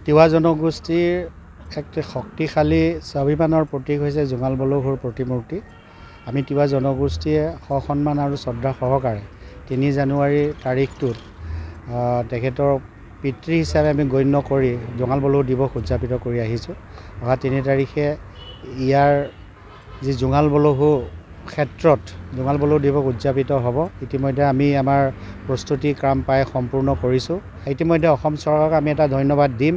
তিৱা জনগোষ্ঠীৰ এক শক্তিশালী স্বাভিমানৰ প্ৰতীক হৈছে জোঙাল বলহুৰ প্ৰতিমূৰ্তি। আমি তিৱা জনগোষ্ঠীয়ে সন্মান আৰু শ্ৰদ্ধা সহকাৰে 3 জানুৱাৰী তাৰিখটোত তেখেতৰ পিতৃ হিচাপে আমি গণ্য কৰি জোঙাল বলহু দিৱস উদযাপিত কৰি আহিছোঁ। অহা 3 তাৰিখে ইয়াৰ যি জোঙাল বলহু ক্ষেত্ৰত জোঙাল বলহু দিৱস উদযাপিত হ'ব। ইতিমধ্যে আমি আমাৰ প্ৰস্তুতি কাম প্ৰায় সম্পূৰ্ণ কৰিছোঁ। ইতিমধ্যে অসম চৰকাৰক আমি এটা ধন্যবাদ দিম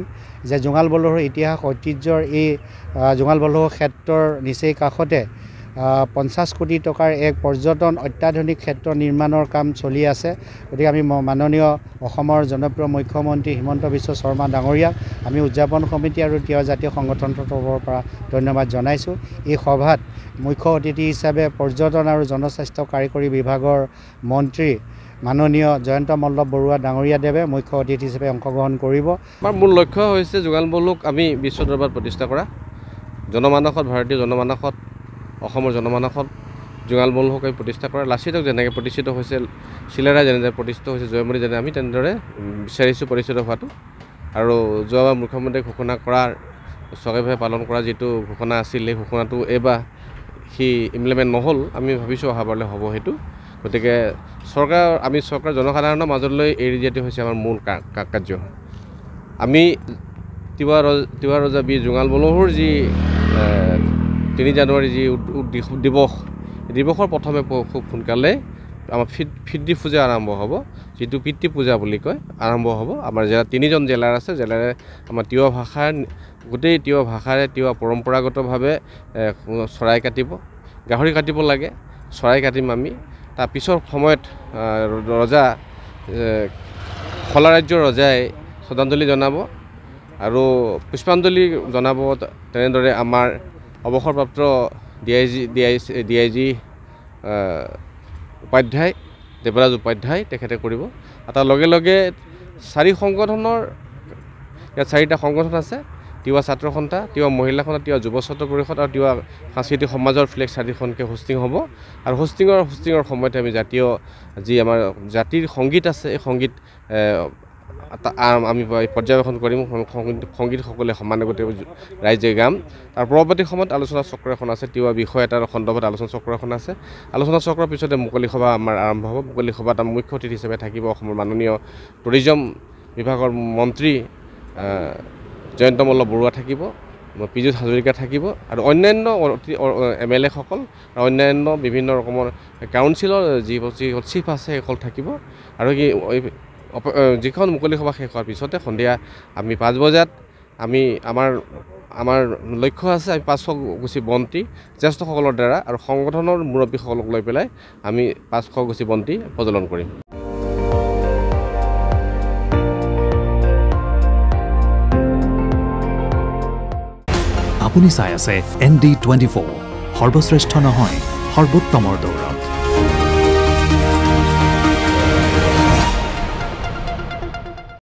যে জোঙাল বলহুৰ ইতিহাস ঐতিহ্যৰ এই জোঙাল বলহু ক্ষেত্ৰৰ নিচেই কাষতে 50 কোটি টকাৰ এক পৰ্যটন অত্যাধুনিক ক্ষেত্ৰ নিৰ্মাণৰ কাম চলি আছে। গতিকে আমি মাননীয় অসমৰ জনপ্ৰিয় মুখ্যমন্ত্ৰী হিমন্ত বিশ্ব শৰ্মা ডাঙৰীয়াক আমি উদযাপন সমিতি আৰু তিৱা জাতীয় সংগঠনৰ তৰফৰ পৰা ধন্যবাদ জনাইছোঁ। এই সভাত মুখ্য অতিথি হিচাপে পৰ্যটন আৰু জনস্বাস্থ্য কাৰিকৰী বিভাগৰ মন্ত্ৰী মাননীয় জয়ন্ত মল্লৱ বৰুৱা ডাঙৰীয়াদেৱে মুখ্য অতিথি হিচাপে অংশগ্ৰহণ কৰিব। আমাৰ মূল লক্ষ্য হৈছে জোঙাল বলহুক আমি বিশ্ব দৰবাৰত প্ৰতিষ্ঠা কৰা। জনমানসত ভাৰতীয় জনমানসত অসমৰ জনমানসত জোঙাল বলহুক আমি প্ৰতিষ্ঠা কৰা। লাচিতক যেনেকৈ প্ৰতিষ্ঠিত হৈছিল, চিলাৰা যেনেদৰে প্ৰতিষ্ঠিত হৈছে, জয়মতী যেনে আমি তেনেদৰে বিচাৰিছোঁ প্ৰতিষ্ঠিত হোৱাটো। আৰু যোৱাবাৰ মুখ্যমন্ত্ৰীয়ে ঘোষণা কৰাৰ চৰকাৰীভাৱে পালন কৰা যিটো ঘোষণা আছিল, সেই ঘোষণাটো এইবাৰ সি ইমপ্লিমেণ্ট নহ'ল। আমি ভাবিছোঁ অহাবাৰলৈ হ'ব সেইটো। গতিকে চৰকাৰ জনসাধাৰণৰ মাজলৈ এৰি দিয়াটো হৈছে আমাৰ মূল কাৰ্য। আমি তিৱা ৰজা বীৰ জোঙাল বলহুৰ যি 3 জানুৱাৰী যি দিৱসৰ প্ৰথমে খুব সোনকালে আমাৰ ফিদ্দি পূজা আৰম্ভ হ'ব, যিটো পিতৃ পূজা বুলি কয় আৰম্ভ হ'ব। আমাৰ জিলাত 3জন জিলাৰ আছে। জিলাৰে আমাৰ তিৱা ভাষাৰ গোটেই তিৱা ভাষাৰে তিৱা পৰম্পৰাগতভাৱে চৰাই কাটিব, গাহৰি কাটিব লাগে, চৰাই কাটিম আমি। তাৰ পিছৰ সময়ত ৰজা শলা ৰাজ্যৰ ৰজাই শ্ৰদ্ধাঞ্জলি জনাব আৰু পুষ্পাঞ্জলি জনাব। তেনেদৰে আমাৰ অৱসৰপ্ৰাপ্ত DIG উপাধ্যায় দেৱৰাজ উপাধ্যায় তেখেতে কৰিব। আৰু তাৰ লগে লগে 4 সংগঠনৰ ইয়াত 4টা সংগঠন আছে: তিৱা ছাত্ৰ সন্থা, তিৱা মহিলা সন্থা, তিৱা যুৱ ছাত্ৰ পৰিষদ আৰু তিৱা সাংস্কৃতিক সমাজৰ ফ্লেগ 4খনকৈ হোষ্টিং হ'ব। আৰু হোষ্টিঙৰ সময়তে আমি যি আমাৰ জাতিৰ সংগীত আছে, এই সংগীত আমি পৰ্যবেক্ষণ কৰিম। সংগীতসকলে সমানুগতিক ৰাইজে গাম। তাৰ পৰৱৰ্তী সময়ত আলোচনা চক্ৰ এখন আছে, তিৱা বিষয় এটাৰ সন্দৰ্ভত আলোচনা চক্ৰ এখন আছে। আলোচনা চক্ৰৰ পিছতে মুকলি সভা আমাৰ আৰম্ভ হ'ব। মুকলি সভাত আমাৰ মুখ্য অতিথি হিচাপে থাকিব অসমৰ মাননীয় টুৰিজম বিভাগৰ মন্ত্ৰী জয়ন্ত মল্লৱ বৰুৱা থাকিব, পীযুষ হাজৰিকা থাকিব আৰু অন্যান্য MLA সকল আৰু অন্যান্য বিভিন্ন ৰকমৰ কাউন্সিলৰ যিসকল চিফ আছে সেইসকল থাকিব। আৰু যিখন মুকলি সভা শেষ হোৱাৰ পিছতে সন্ধিয়া আমি 5 বজাত আমাৰ লক্ষ্য আছে আমি 500 গুছি বন্তি জ্যেষ্ঠসকলৰ দ্বাৰা আৰু সংগঠনৰ মুৰব্বীসকলক লৈ পেলাই আমি 500 গুছি বন্তি প্ৰজ্বলন কৰিম। আপুনি চাই আছে ND24, সৰ্বশ্ৰেষ্ঠ নহয় সৰ্বোত্তমৰ দৌৰত।